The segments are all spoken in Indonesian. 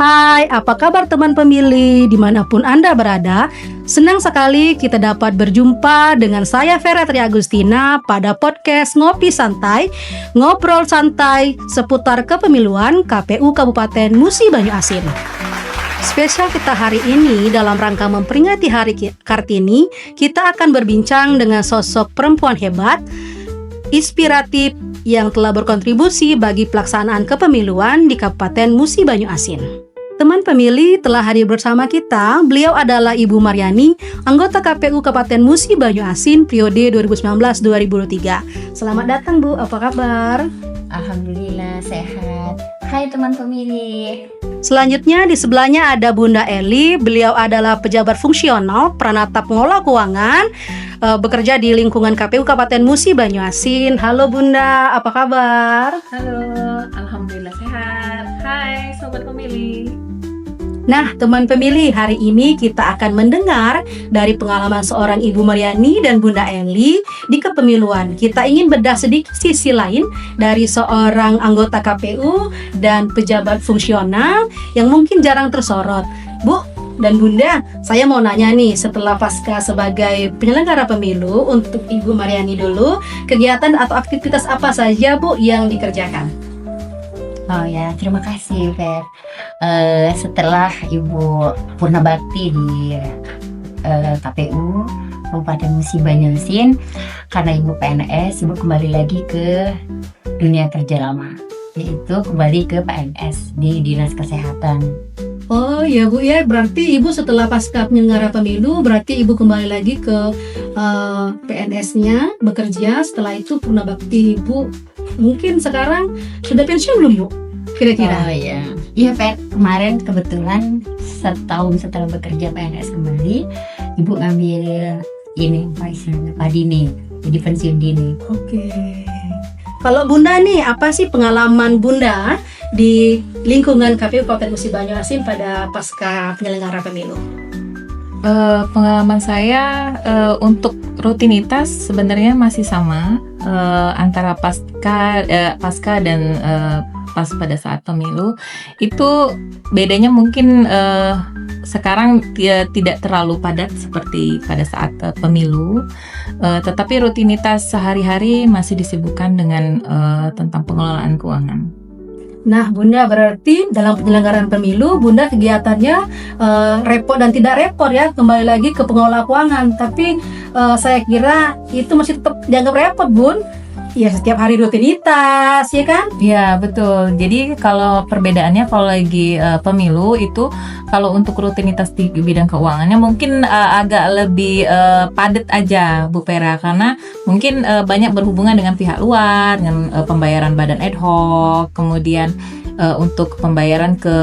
Hai, apa kabar teman pemilih dimanapun Anda berada? Senang sekali kita dapat berjumpa dengan saya Vera Tri Agustina pada podcast Ngopi Santai, ngobrol santai seputar kepemiluan KPU Kabupaten Musi Banyu Asin. Spesial kita hari ini dalam rangka memperingati Hari Kartini, kita akan berbincang dengan sosok perempuan hebat, inspiratif yang telah berkontribusi bagi pelaksanaan kepemiluan di Kabupaten Musi Banyu Asin. Teman pemilih telah hadir bersama kita. Beliau adalah Ibu Maryani, anggota KPU Kabupaten Musi Banyu Asin periode 2019-2023. Selamat datang Bu, apa kabar? Alhamdulillah sehat. Hai teman pemilih. Selanjutnya di sebelahnya ada Bunda Eli. Beliau adalah pejabat fungsional, peranata pengelola keuangan, bekerja di lingkungan KPU Kabupaten Musi Banyu Asin. Halo Bunda, apa kabar? Halo, alhamdulillah sehat. Hai sobat pemilih. Nah, teman pemilih, hari ini kita akan mendengar dari pengalaman seorang Ibu Maryani dan Bunda Eli di kepemiluan. Kita ingin bedah sedikit sisi lain dari seorang anggota KPU dan pejabat fungsional yang mungkin jarang tersorot. Bu dan Bunda, saya mau nanya nih, setelah pasca sebagai penyelenggara pemilu, untuk Ibu Maryani dulu, kegiatan atau aktivitas apa saja Bu yang dikerjakan? Oh ya, terima kasih Fer. Setelah Ibu Purnabakti di KPU Kabupaten Musi Banyu Asin, karena Ibu PNS, Ibu kembali lagi ke dunia kerja lama, yaitu kembali ke PNS di Dinas Kesehatan. Oh ya Bu ya, berarti Ibu setelah pasca penyelenggara pemilu, berarti Ibu kembali lagi ke PNS-nya bekerja. Setelah itu Purnabakti Ibu mungkin sekarang sudah pensiun belum Bu? Kira-kira? Oh iya, iya Fer, kemarin kebetulan setahun setelah bekerja PNS kembali, Ibu ngambil ini, Pak Dini, jadi pensiun dini. Oke. Kalau Bunda nih, apa sih pengalaman Bunda di lingkungan KPU Kabupaten Musi Banyu Asin pada pasca penyelenggara pemilu? Pengalaman saya untuk rutinitas sebenarnya masih sama antara pasca dan pas pada saat pemilu. Itu bedanya mungkin sekarang tidak terlalu padat seperti pada saat pemilu, tetapi rutinitas sehari-hari masih disibukkan dengan tentang pengelolaan keuangan. Nah Bunda, berarti dalam penyelenggaraan pemilu Bunda kegiatannya repot dan tidak repot ya, kembali lagi ke pengelola keuangan. Tapi saya kira itu masih tetap dianggap repot Bun. Ya setiap hari rutinitas, ya kan? Ya betul. Jadi kalau perbedaannya kalau lagi pemilu itu, kalau untuk rutinitas di bidang keuangannya mungkin agak lebih padat aja Bu Vera, karena mungkin banyak berhubungan dengan pihak luar, dengan pembayaran badan ad hoc, kemudian untuk pembayaran ke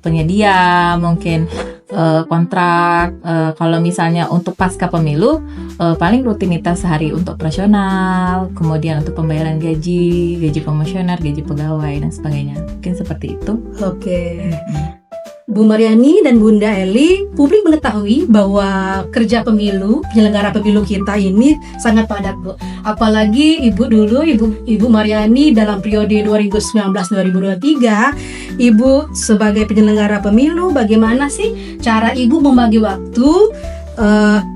penyedia, mungkin kontrak. Kalau misalnya untuk pasca pemilu, paling rutinitas sehari untuk operasional, kemudian untuk pembayaran gaji komisioner, gaji pegawai dan sebagainya. Mungkin seperti itu. Oke. Bu Maryani dan Bunda Eli, publik mengetahui bahwa kerja pemilu, penyelenggara pemilu kita ini sangat padat Bu. Apalagi Ibu Maryani dalam periode 2019-2023, Ibu sebagai penyelenggara pemilu, bagaimana sih cara Ibu membagi waktu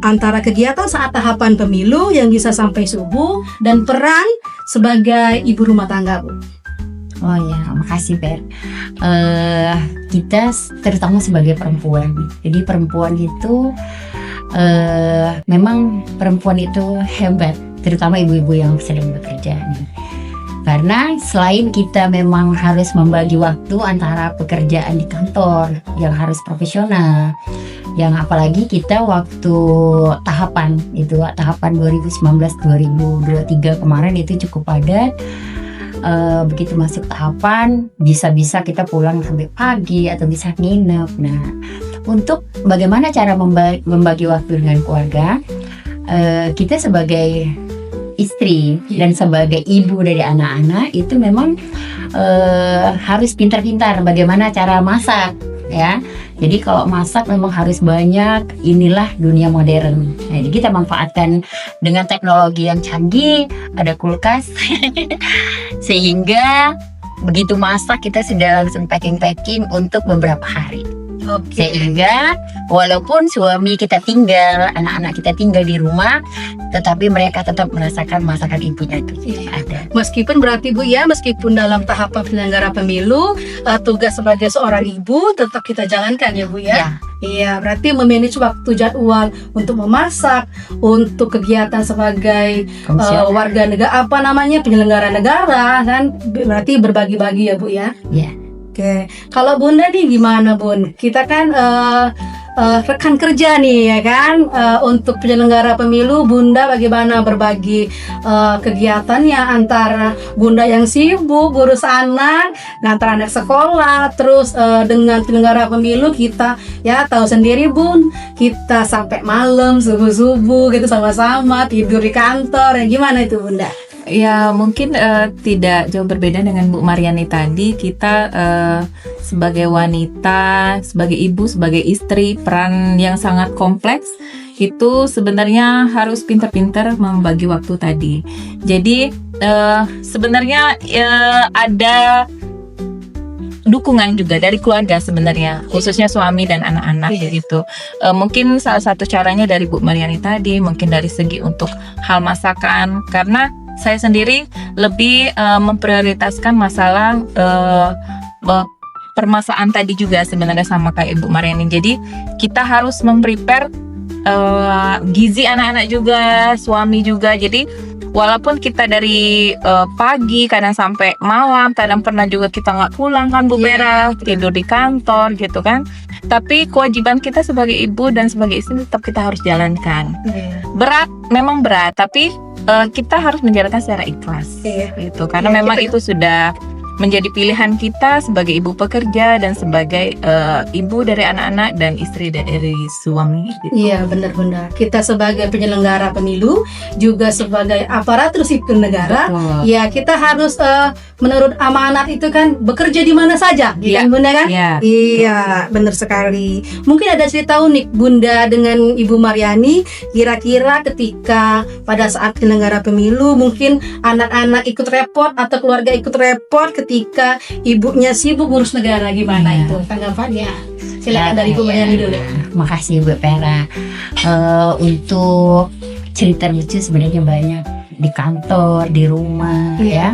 antara kegiatan saat tahapan pemilu yang bisa sampai subuh dan peran sebagai ibu rumah tangga Bu? Oh ya, makasih Fer. Kita terutama sebagai perempuan, jadi perempuan itu memang perempuan itu hebat, terutama ibu-ibu yang sedang bekerja nih. Karena selain kita memang harus membagi waktu antara pekerjaan di kantor yang harus profesional, yang apalagi kita waktu tahapan 2019-2023 kemarin itu cukup padat. Begitu masuk tahapan, bisa-bisa kita pulang sampai pagi atau bisa nginep. Nah, untuk bagaimana cara membagi waktu dengan keluarga, kita sebagai istri dan sebagai ibu dari anak-anak itu memang harus pintar-pintar bagaimana cara masak ya. Jadi kalau masak memang harus banyak, inilah dunia modern. Nah, jadi kita manfaatkan dengan teknologi yang canggih, ada kulkas, sehingga begitu masak kita sudah langsung packing untuk beberapa hari. Oke. Sehingga walaupun suami kita tinggal, anak-anak kita tinggal di rumah, tetapi mereka tetap merasakan masakan ibunya itu ada. Meskipun berarti Bu ya, meskipun dalam tahapan penyelenggara pemilu, tugas sebagai seorang ibu tetap kita jalankan ya Bu ya. Ya. Iya, berarti memanage waktu jadwal untuk memasak, untuk kegiatan sebagai warga negara, penyelenggara negara, kan berarti berbagi-bagi ya Bu ya. Ya. Oke, kalau Bunda nih gimana Bun? Kita kan rekan kerja nih ya kan, untuk penyelenggara pemilu Bunda bagaimana berbagi kegiatannya antara Bunda yang sibuk ngurus anak, ngantar anak sekolah, terus dengan penyelenggara pemilu kita ya tahu sendiri Bun, kita sampai malam subuh-subuh gitu sama-sama tidur di kantor, ya gimana itu Bunda? Ya mungkin tidak jauh berbeda dengan Bu Mariani tadi. Kita sebagai wanita, sebagai ibu, sebagai istri, peran yang sangat kompleks itu sebenarnya harus pintar-pintar membagi waktu tadi. Jadi sebenarnya ada dukungan juga dari keluarga sebenarnya, khususnya suami dan anak-anak begitu. Mungkin salah satu caranya dari Bu Mariani tadi, mungkin dari segi untuk hal masakan, karena saya sendiri lebih memprioritaskan masalah permasalahan tadi juga sebenarnya sama kayak Ibu Mariani. Jadi kita harus memprepare gizi anak-anak juga, suami juga. Jadi walaupun kita dari pagi kadang sampai malam, kadang pernah juga kita nggak pulang kan Bu Vera, tidur di kantor gitu kan. Tapi kewajiban kita sebagai ibu dan sebagai istri tetap kita harus jalankan. Berat, memang berat, tapi kita harus menjalankan secara ikhlas, gitu. Karena memang itu sudah menjadi pilihan kita sebagai ibu pekerja dan sebagai ibu dari anak-anak dan istri dari suami. Gitu. Iya benar-benar. Kita sebagai penyelenggara pemilu juga sebagai aparatur sipil negara, ya kita harus menurut amanat itu kan bekerja di mana saja, kan Bunda kan? Iya benar sekali. Mungkin ada cerita unik Bunda dengan Ibu Mariani, kira-kira ketika pada saat penyelenggara pemilu mungkin anak-anak ikut repot atau keluarga ikut repot ketika ibunya sibuk ngurus negara, gimana itu tanggapannya? Silakan dari Ibu Mariani dulu. Makasih Bu Vera. Untuk cerita lucu sebenarnya banyak di kantor, di rumah ya.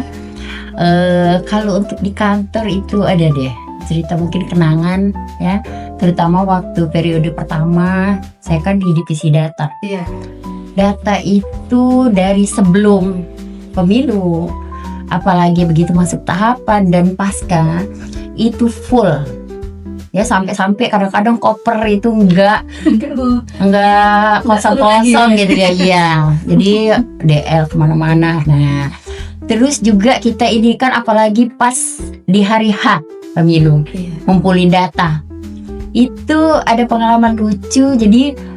Kalau untuk di kantor itu ada deh cerita mungkin kenangan ya, terutama waktu periode pertama saya kan di divisi data. Data itu dari sebelum pemilu, apalagi begitu masuk tahapan dan pasca itu full ya, sampai kadang-kadang koper itu enggak kosong gitu ya. Iya, jadi DL kemana-mana. Nah terus juga kita ini kan apalagi pas di hari H pemilu ngumpulin data, itu ada pengalaman lucu. Jadi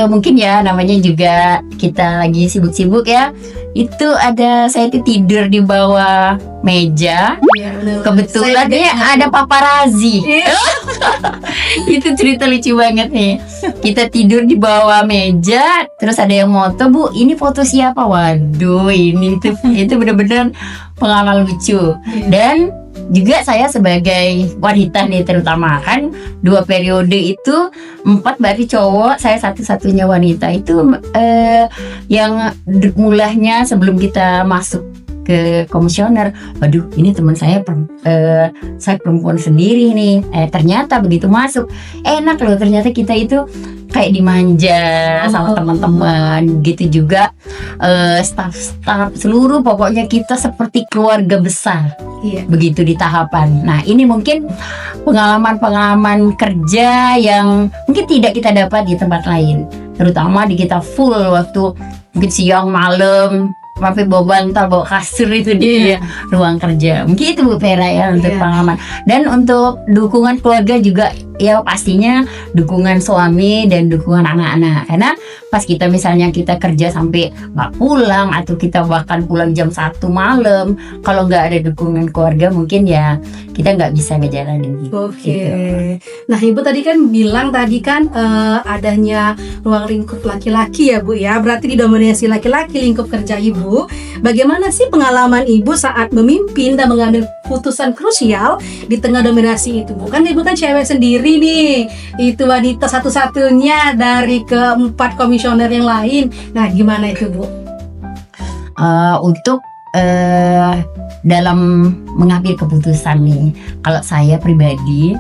mungkin ya namanya juga kita lagi sibuk-sibuk ya. Itu ada saya tuh tidur di bawah meja. Kebetulan ada paparazi. Itu cerita lucu banget nih. Kita tidur di bawah meja, terus ada yang moto, "Bu, ini foto siapa?" Waduh, itu benar-benar pengalaman lucu. Dan juga saya sebagai wanita nih, terutama kan 2 periode itu 4 berarti cowok, saya satu-satunya wanita. Itu yang mulanya sebelum kita masuk ke komisioner, waduh ini teman saya perempuan sendiri nih. Ternyata begitu masuk enak loh, ternyata kita itu kayak dimanja sama teman-teman gitu juga, staff seluruh, pokoknya kita seperti keluarga besar. Begitu di tahapan. Nah ini mungkin pengalaman kerja yang mungkin tidak kita dapat di tempat lain, terutama di kita full waktu mungkin siang malam sampai bawa bantal, bawa kasur itu di ruang kerja. Mungkin itu Bu Vera ya untuk pengalaman. Dan untuk dukungan keluarga juga ya pastinya dukungan suami dan dukungan anak-anak. Karena pas kita misalnya kita kerja sampai nggak pulang atau kita bahkan pulang jam 1 malam, kalau nggak ada dukungan keluarga mungkin ya kita nggak bisa ngejalanin gitu. Nah Ibu tadi kan bilang adanya ruang lingkup laki-laki ya Bu ya, berarti didominasi laki-laki lingkup kerja Ibu. Bagaimana sih pengalaman Ibu saat memimpin dan mengambil keputusan krusial di tengah dominasi itu. Bukan ibu kan cewek sendiri nih, itu wanita satu-satunya dari keempat komisioner yang lain. Nah, gimana itu Bu? Untuk dalam mengambil keputusan nih, kalau saya pribadi,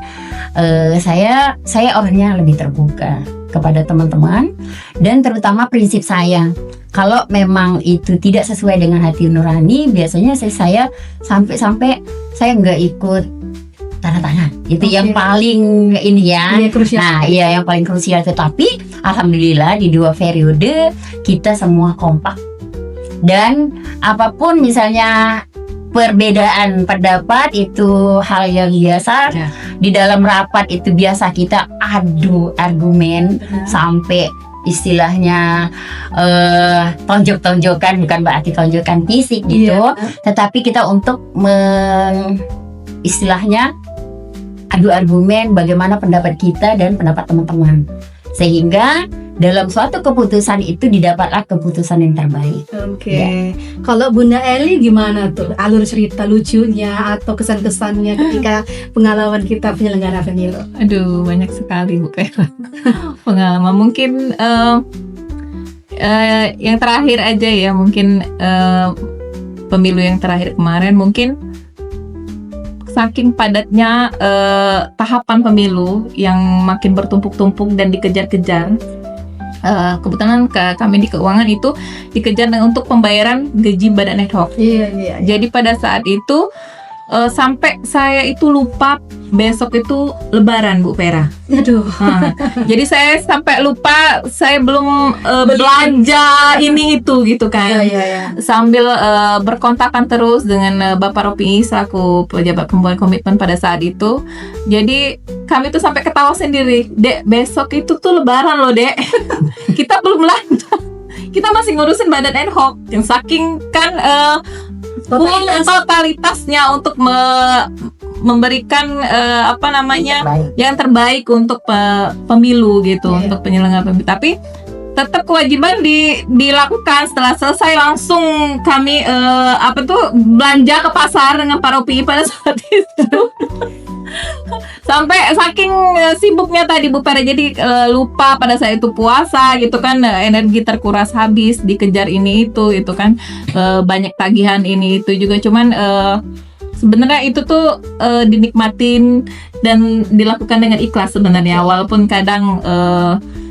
saya orangnya lebih terbuka kepada teman-teman, dan terutama prinsip saya, kalau memang itu tidak sesuai dengan hati nurani, biasanya saya sampai saya nggak ikut tanda tangan. Itu yang paling ini ya. Nah, iya yang paling krusial. Tetapi alhamdulillah di 2 periode kita semua kompak, dan apapun misalnya perbedaan pendapat itu hal yang biasa. Di dalam rapat itu biasa kita adu argumen sampai istilahnya tonjok-tonjokan, bukan berarti tonjokan fisik gitu, tetapi kita untuk istilahnya adu argumen bagaimana pendapat kita dan pendapat teman-teman, sehingga dalam suatu keputusan itu didapatlah keputusan yang terbaik. Oke. Kalau Bunda Eli gimana tuh alur cerita lucunya atau kesan-kesannya ketika pengalaman kita penyelenggara pemilu? Aduh, banyak sekali Bu Vera. Pengalaman mungkin yang terakhir aja ya, mungkin pemilu yang terakhir kemarin, mungkin saking padatnya tahapan pemilu yang makin bertumpuk-tumpuk dan dikejar-kejar. Kebetulan kami di keuangan itu dikejar untuk pembayaran gaji badan ad hoc. Iya. Jadi pada saat itu sampai saya itu lupa besok itu Lebaran Bu Vera. Aduh. Jadi saya sampai lupa saya belum belanja ini itu gitu kan. Iya. Sambil berkontakan terus dengan Bapak Ropi selaku pejabat pembuat komitmen pada saat itu. Jadi kami tuh sampai ketawa sendiri. Dek, besok itu tuh Lebaran loh, Dek. Kita belum belanja. Kita masih ngurusin badan ad hoc. Yang saking kan totalitasnya untuk memberikan yang terbaik untuk pemilu gitu, untuk penyelenggara pemilu. Tapi tetap kewajiban dilakukan. Setelah selesai langsung kami belanja ke pasar dengan Pak Ropi pada saat itu. Sampai saking sibuknya tadi Bu Vera, jadi lupa pada saat itu puasa gitu kan, energi terkuras habis dikejar ini itu kan, banyak tagihan ini itu juga. Cuman sebenarnya itu tuh dinikmatin dan dilakukan dengan ikhlas sebenarnya, walaupun kadang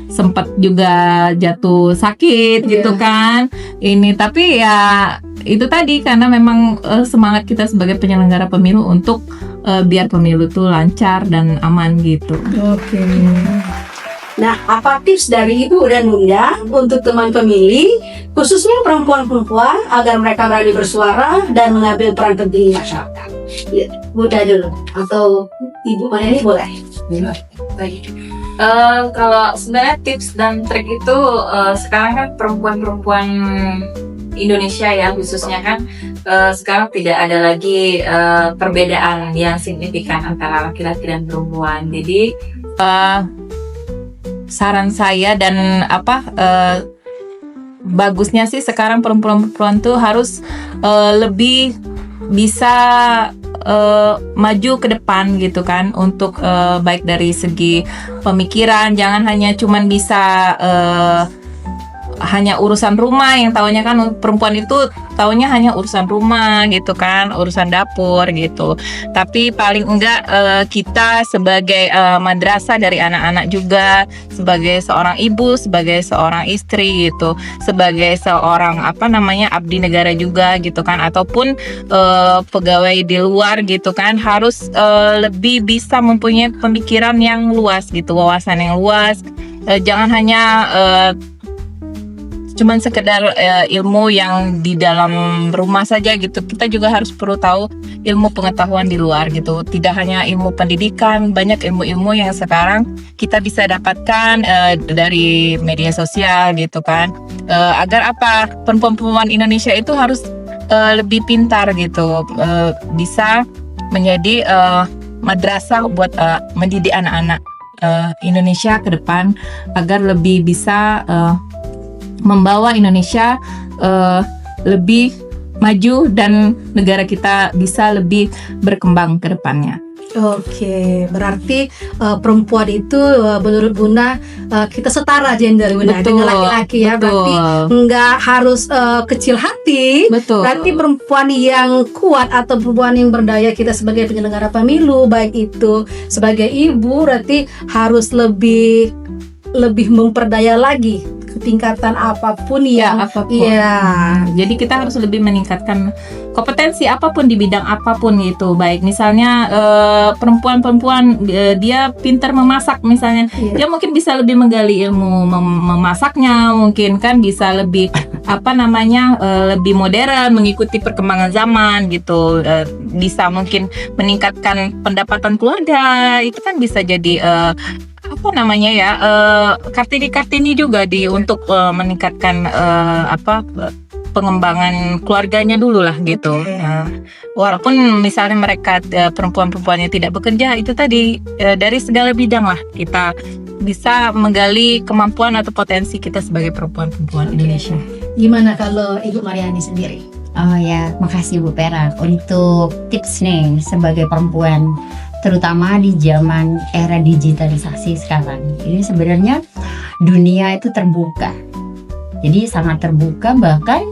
sempat juga jatuh sakit gitu kan ini, tapi ya itu tadi karena memang semangat kita sebagai penyelenggara pemilu untuk biar pemilu tuh lancar dan aman gitu. Oke. Nah, apa tips dari Ibu dan Bunda untuk teman pemilih, khususnya perempuan-perempuan, agar mereka berani bersuara dan mengambil peran penting di masyarakat? Ya, Bunda dulu atau Ibu mana ini boleh? Baik. Kalau sebenarnya tips dan trik itu sekarang kan perempuan-perempuan Indonesia ya khususnya kan sekarang tidak ada lagi perbedaan yang signifikan antara laki-laki dan perempuan. Jadi saran saya dan bagusnya sih sekarang perempuan-perempuan tuh harus lebih bisa maju ke depan gitu kan, untuk baik dari segi pemikiran, jangan hanya cuman bisa hanya urusan rumah, yang taunya kan perempuan itu taunya hanya urusan rumah gitu kan, urusan dapur gitu. Tapi paling enggak kita sebagai madrasah dari anak-anak juga, sebagai seorang ibu, sebagai seorang istri gitu, sebagai seorang abdi negara juga gitu kan, ataupun pegawai di luar gitu kan, harus lebih bisa mempunyai pemikiran yang luas gitu, wawasan yang luas. Jangan hanya cuman sekedar ilmu yang di dalam rumah saja gitu. Kita juga harus perlu tahu ilmu pengetahuan di luar gitu. Tidak hanya ilmu pendidikan, banyak ilmu-ilmu yang sekarang kita bisa dapatkan dari media sosial gitu kan. Agar perempuan-perempuan Indonesia itu harus lebih pintar gitu, bisa menjadi madrasah buat mendidik anak-anak Indonesia ke depan, agar lebih bisa membawa Indonesia lebih maju dan negara kita bisa lebih berkembang ke depannya. Oke, berarti perempuan itu menurut Bunda kita setara gender Bunda Betul, dengan laki-laki ya. Berarti nggak harus kecil hati. Betul. Berarti perempuan yang kuat atau perempuan yang berdaya kita sebagai penyelenggara pemilu, baik itu sebagai ibu, berarti harus lebih memperdaya lagi tingkatan apapun yang apapun. Iya. Jadi kita harus lebih meningkatkan kompetensi apapun di bidang apapun gitu. Baik misalnya perempuan-perempuan dia pintar memasak misalnya, dia mungkin bisa lebih menggali ilmu memasaknya, mungkin kan bisa lebih lebih modern, mengikuti perkembangan zaman gitu. Bisa mungkin meningkatkan pendapatan keluarga. Itu kan bisa jadi Kartini juga untuk meningkatkan pengembangan keluarganya dulu lah gitu. Walaupun misalnya mereka perempuan-perempuannya tidak bekerja, itu tadi dari segala bidang lah kita bisa menggali kemampuan atau potensi kita sebagai perempuan-perempuan Indonesia. Gimana kalau Ibu Mariani sendiri? Oh ya, makasih Bu Perak untuk tips nih sebagai perempuan, terutama di zaman era digitalisasi sekarang. Ini sebenarnya dunia itu terbuka. Jadi sangat terbuka, bahkan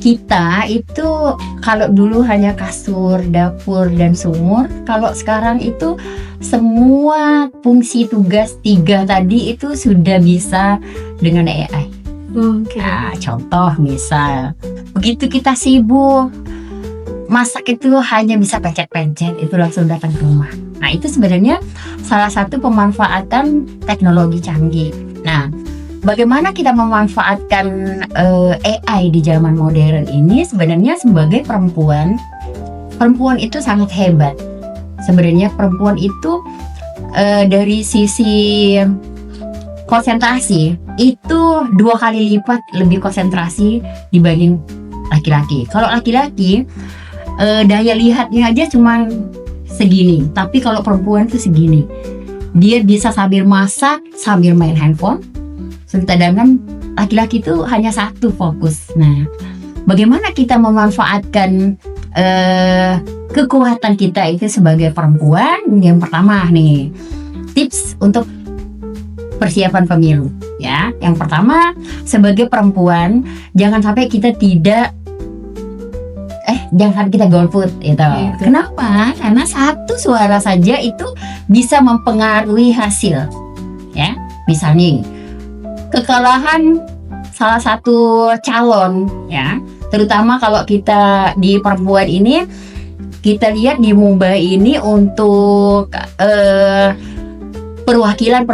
kita itu kalau dulu hanya kasur, dapur, dan sumur, kalau sekarang itu semua fungsi tugas 3 tadi itu sudah bisa dengan AI. Nah, contoh misal, begitu kita sibuk masak itu hanya bisa pencet-pencet, itu langsung datang ke rumah. Nah, itu sebenarnya salah satu pemanfaatan teknologi canggih. Nah, bagaimana kita memanfaatkan AI di zaman modern ini? Sebenarnya sebagai perempuan itu sangat hebat. Sebenarnya perempuan itu dari sisi konsentrasi itu 2 kali lipat lebih konsentrasi dibanding laki-laki. Kalau laki-laki daya lihatnya aja cuman segini, tapi kalau perempuan itu segini. Dia bisa sambil masak, sambil main handphone. Sedangkan laki-laki itu hanya satu fokus. Nah, bagaimana kita memanfaatkan kekuatan kita itu sebagai perempuan? Yang pertama nih, tips untuk persiapan pemilu ya. Yang pertama, sebagai perempuan jangan sampai kita golput gitu. Kenapa? Karena satu suara saja itu bisa mempengaruhi hasil. Ya, misalnya kekalahan salah satu calon ya, terutama kalau kita di perempuan ini, kita lihat di Mumbai ini untuk perwakilan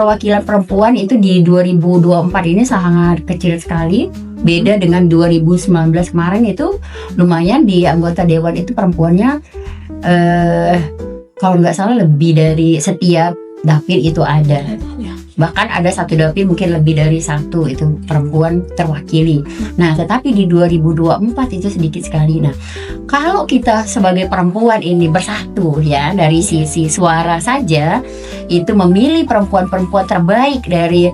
perempuan itu di 2024 ini sangat kecil sekali. Beda dengan 2019 kemarin, itu lumayan di anggota dewan itu perempuannya kalau nggak salah lebih dari setiap dapil itu ada. Bahkan ada satu dapil mungkin lebih dari satu itu perempuan terwakili. Nah, tetapi di 2024 itu sedikit sekali. Nah, kalau kita sebagai perempuan ini bersatu ya, dari sisi suara saja itu memilih perempuan-perempuan terbaik dari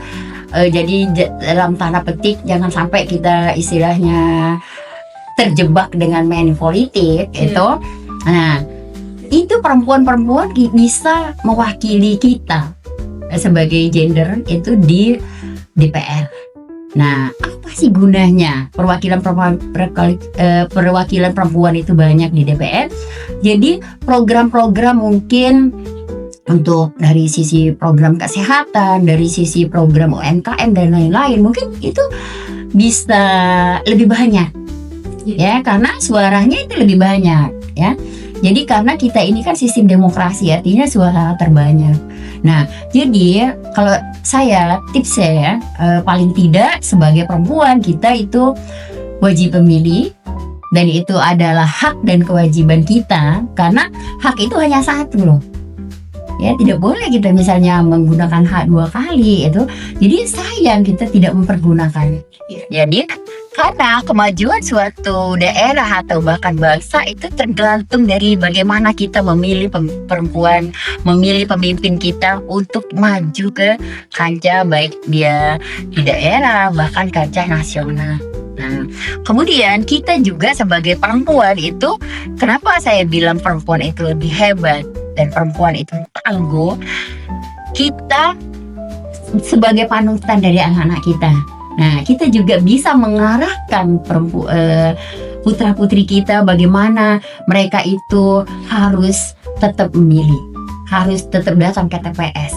jadi dalam tanda petik jangan sampai kita istilahnya terjebak dengan main politik itu. Nah, itu perempuan-perempuan bisa mewakili kita sebagai gender itu di DPR. Nah, apa sih gunanya perwakilan perempuan itu banyak di DPR? Jadi program-program mungkin untuk dari sisi program kesehatan, dari sisi program UMKM dan lain-lain, mungkin itu bisa lebih banyak ya, karena suaranya itu lebih banyak ya. Jadi karena kita ini kan sistem demokrasi, artinya suara terbanyak. Nah, jadi kalau saya tips saya paling tidak sebagai perempuan kita itu wajib memilih, dan itu adalah hak dan kewajiban kita, karena hak itu hanya satu loh. Ya, tidak boleh kita misalnya menggunakan hak 2 kali itu. Jadi sayang kita tidak mempergunakan. Jadi karena kemajuan suatu daerah atau bahkan bangsa itu tergantung dari bagaimana kita memilih perempuan, memilih pemimpin kita untuk maju ke kancah baik dia di daerah bahkan kancah nasional. Nah, kemudian kita juga sebagai perempuan itu, kenapa saya bilang perempuan itu lebih hebat dan perempuan itu tangguh? Kita sebagai panutan dari anak-anak kita. Nah, kita juga bisa mengarahkan putra-putri kita bagaimana mereka itu harus tetap memilih, harus tetap datang ke TPS.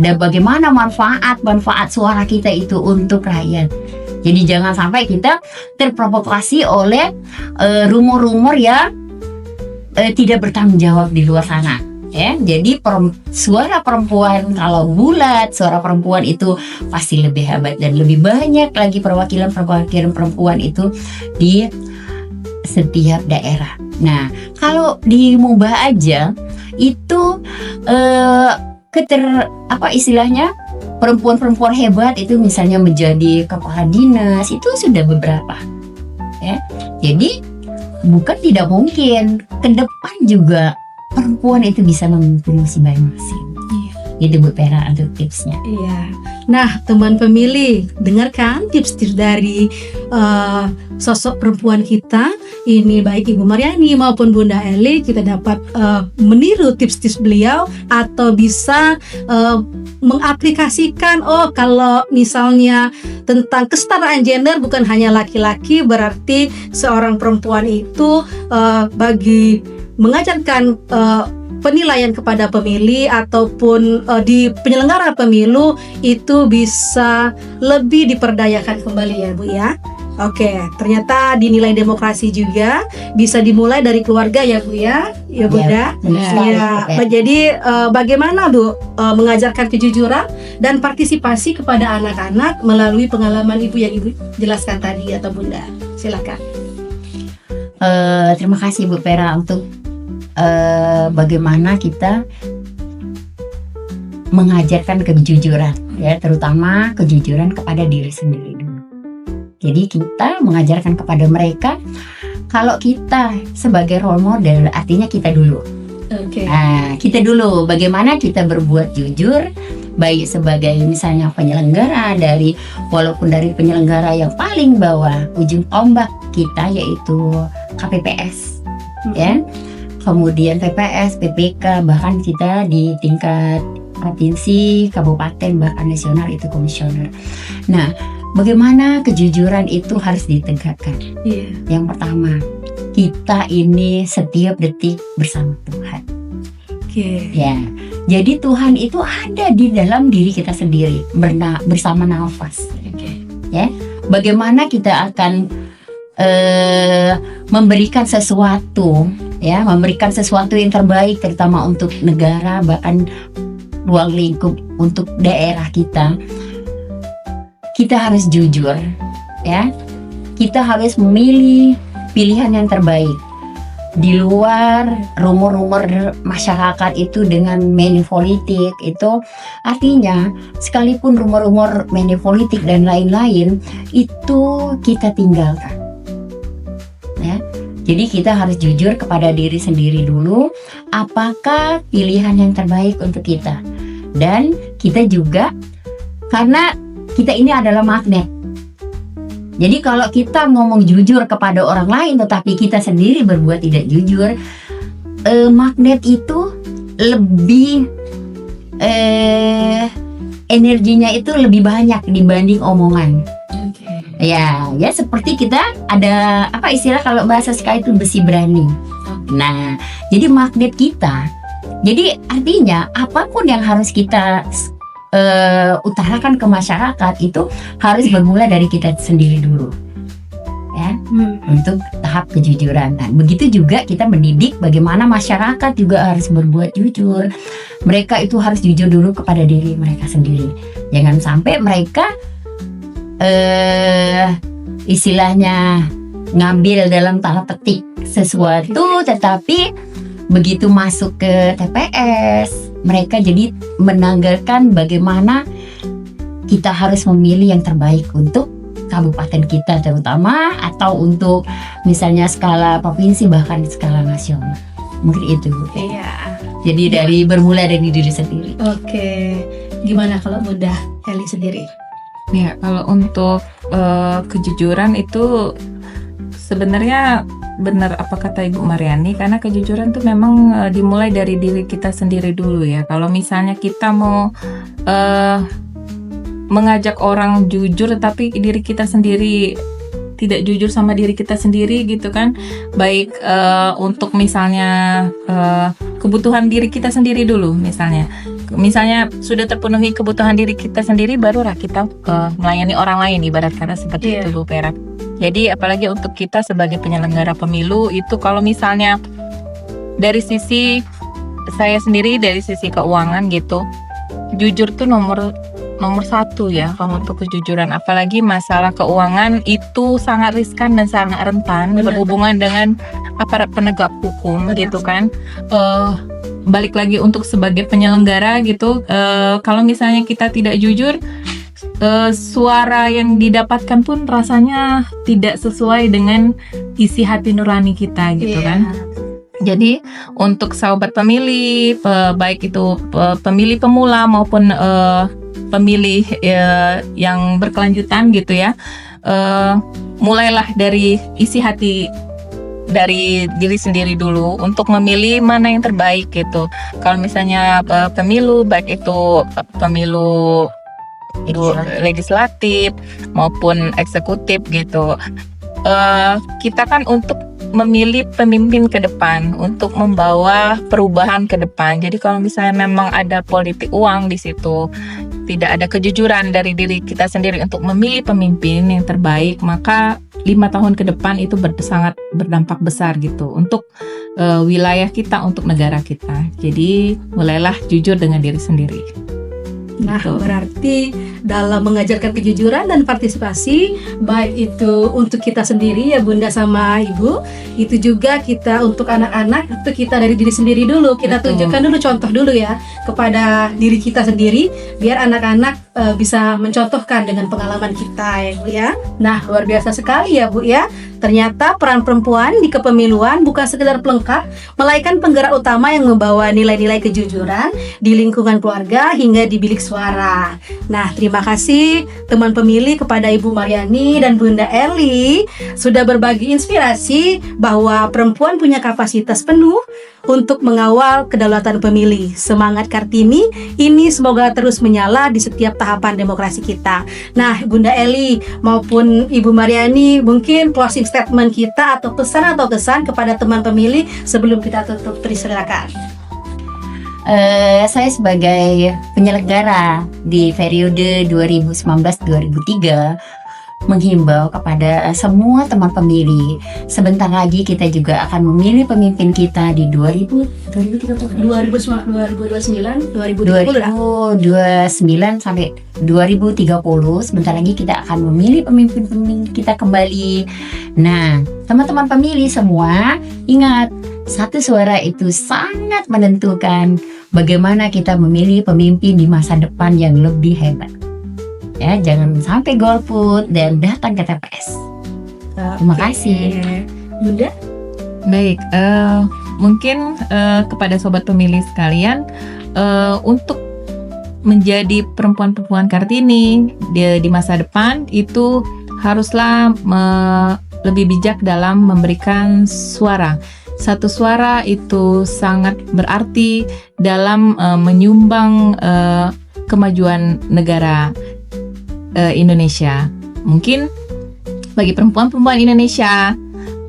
Dan bagaimana manfaat suara kita itu untuk rakyat. Jadi jangan sampai kita terprovokasi oleh rumor-rumor yang tidak bertanggung jawab di luar sana. Ya, jadi suara perempuan kalau bulat, suara perempuan itu pasti lebih hebat dan lebih banyak lagi perwakilan perempuan itu di setiap daerah. Nah, kalau di Mubah aja itu istilahnya perempuan-perempuan hebat itu misalnya menjadi kepala dinas itu sudah beberapa. Ya, jadi bukan tidak mungkin ke depan juga perempuan itu bisa memimpin masing-masing. Iya. Itu Bu Pera untuk tipsnya. Iya. Nah, teman pemilih, dengarkan tips-tips dari sosok perempuan kita. Ini baik Ibu Mariani maupun Bunda Eli, kita dapat meniru tips-tips beliau atau bisa mengaplikasikan. Oh, kalau misalnya tentang kesetaraan gender bukan hanya laki-laki, berarti seorang perempuan itu bagi mengajarkan penilaian kepada pemilih ataupun di penyelenggara pemilu itu bisa lebih diperdayakan kembali ya Bu ya. Oke, ternyata dinilai demokrasi juga bisa dimulai dari keluarga ya Bu ya, ya Bunda. Ya, jadi bagaimana Bu mengajarkan kejujuran dan partisipasi kepada anak-anak melalui pengalaman Ibu yang Ibu jelaskan tadi atau Bunda? Silakan. Terima kasih Bu Pera untuk bagaimana kita mengajarkan kejujuran, ya, terutama kejujuran kepada diri sendiri dulu. Jadi kita mengajarkan kepada mereka kalau kita sebagai role model, artinya kita dulu. Oke. Nah, kita dulu bagaimana kita berbuat jujur, baik sebagai misalnya penyelenggara walaupun dari penyelenggara yang paling bawah, ujung tombak kita yaitu KPPS, ya. Kemudian TPS, PPK, bahkan kita di tingkat provinsi, kabupaten, bahkan nasional itu komisioner. Nah, bagaimana kejujuran itu harus ditegakkan? Iya. Yang pertama, kita ini setiap detik bersama Tuhan. Oke. Ya, jadi Tuhan itu ada di dalam diri kita sendiri, bersama nafas. Oke. Ya, bagaimana kita akan memberikan sesuatu, ya, memberikan sesuatu yang terbaik, terutama untuk negara, bahkan ruang lingkup untuk daerah kita. Kita harus jujur, ya. Kita harus memilih pilihan yang terbaik. Di luar rumor-rumor masyarakat itu dengan manipolitik itu, artinya sekalipun rumor-rumor manipolitik dan lain-lain itu kita tinggalkan. Ya, jadi kita harus jujur kepada diri sendiri dulu, apakah pilihan yang terbaik untuk kita. Dan kita juga, karena kita ini adalah magnet. Jadi kalau kita ngomong jujur kepada orang lain tetapi kita sendiri berbuat tidak jujur, magnet itu lebih energinya itu lebih banyak dibanding omongan. Ya seperti kita ada apa istilah kalau bahasa sekarang itu besi berani. Nah, jadi magnet kita. Jadi artinya apapun yang harus kita utarakan ke masyarakat itu harus bermula dari kita sendiri dulu. Ya, untuk tahap kejujuran. Nah, begitu juga kita mendidik bagaimana masyarakat juga harus berbuat jujur. Mereka itu harus jujur dulu kepada diri mereka sendiri. Jangan sampai mereka istilahnya ngambil dalam tanda petik sesuatu, tetapi begitu masuk ke TPS mereka jadi menanggalkan bagaimana kita harus memilih yang terbaik untuk kabupaten kita terutama, atau untuk misalnya skala provinsi bahkan skala nasional. Mungkin itu. Iya. Jadi dari bermula dari diri sendiri. Oke. Gimana kalau Bunda Eli sendiri? Ya, kalau untuk kejujuran itu sebenarnya benar apa kata Ibu Mariani, karena kejujuran itu memang dimulai dari diri kita sendiri dulu ya. Kalau misalnya kita mau mengajak orang jujur tapi diri kita sendiri tidak jujur sama diri kita sendiri gitu kan, baik untuk misalnya kebutuhan diri kita sendiri dulu, misalnya sudah terpenuhi kebutuhan diri kita sendiri, barulah kita melayani orang lain, ibarat kata seperti itu Bu Perak. Jadi apalagi untuk kita sebagai penyelenggara pemilu itu, kalau misalnya dari sisi saya sendiri, dari sisi keuangan gitu, jujur tuh nomor satu ya kalau untuk kejujuran. Apalagi masalah keuangan itu sangat riskan dan sangat rentan berhubungan dengan aparat penegak hukum gitu kan. Balik lagi untuk sebagai penyelenggara gitu, kalau misalnya kita tidak jujur, suara yang didapatkan pun rasanya tidak sesuai dengan isi hati nurani kita gitu kan. Jadi untuk sahabat pemilih, baik itu pemilih pemula maupun pemilih yang berkelanjutan gitu ya, mulailah dari isi hati dari diri sendiri dulu untuk memilih mana yang terbaik gitu. Kalau misalnya pemilu, baik itu pemilu legislatif maupun eksekutif gitu, kita kan untuk memilih pemimpin ke depan untuk membawa perubahan ke depan. Jadi kalau misalnya memang ada politik uang di situ, tidak ada kejujuran dari diri kita sendiri untuk memilih pemimpin yang terbaik, maka 5 tahun ke depan itu sangat berdampak besar gitu untuk wilayah kita, untuk negara kita. Jadi mulailah jujur dengan diri sendiri. Nah, Gitu. berarti dalam mengajarkan kejujuran dan partisipasi, baik itu untuk kita sendiri ya Bunda sama Ibu, itu juga kita untuk anak-anak, itu kita dari diri sendiri dulu. Kita Betul. tunjukkan dulu contoh dulu ya kepada diri kita sendiri, biar anak-anak bisa mencontohkan dengan pengalaman kita ya Bu ya. Nah, luar biasa sekali ya Bu ya. Ternyata peran perempuan di kepemiluan bukan sekedar pelengkap, melainkan penggerak utama yang membawa nilai-nilai kejujuran di lingkungan keluarga hingga di bilik suara. Nah, terima kasih teman pemilih kepada Ibu Mariani dan Bunda Eli sudah berbagi inspirasi bahwa perempuan punya kapasitas penuh untuk mengawal kedaulatan pemilih. Semangat Kartini ini semoga terus menyala di setiap tahapan demokrasi kita. Nah, Bunda Eli maupun Ibu Mariani, mungkin closing statement kita atau pesan atau kesan kepada teman pemilih sebelum kita tutup, persilakan. Saya sebagai penyelenggara di periode 2019-2003 menghimbau kepada semua teman pemilih, sebentar lagi kita juga akan memilih pemimpin kita di 2029 sampai 2030. Sebentar lagi kita akan memilih pemimpin kita kembali. Nah, teman-teman pemilih semua, ingat, satu suara itu sangat menentukan bagaimana kita memilih pemimpin di masa depan yang lebih hebat. Ya, jangan sampai golput dan datang ke TPS. Terima kasih. Bunda? Baik, mungkin kepada sobat pemilih sekalian, untuk menjadi perempuan-perempuan Kartini di masa depan itu haruslah lebih bijak dalam memberikan suara. Satu suara itu sangat berarti dalam menyumbang kemajuan negara Indonesia. Mungkin bagi perempuan-perempuan Indonesia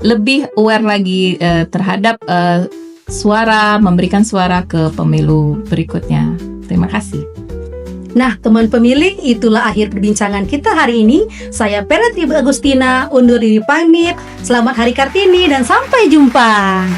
lebih aware lagi terhadap suara, memberikan suara ke pemilu berikutnya. Terima kasih. Nah, teman pemilih, itulah akhir perbincangan kita hari ini. Saya Peretri Agustina, undur diri pamit. Selamat Hari Kartini dan sampai jumpa.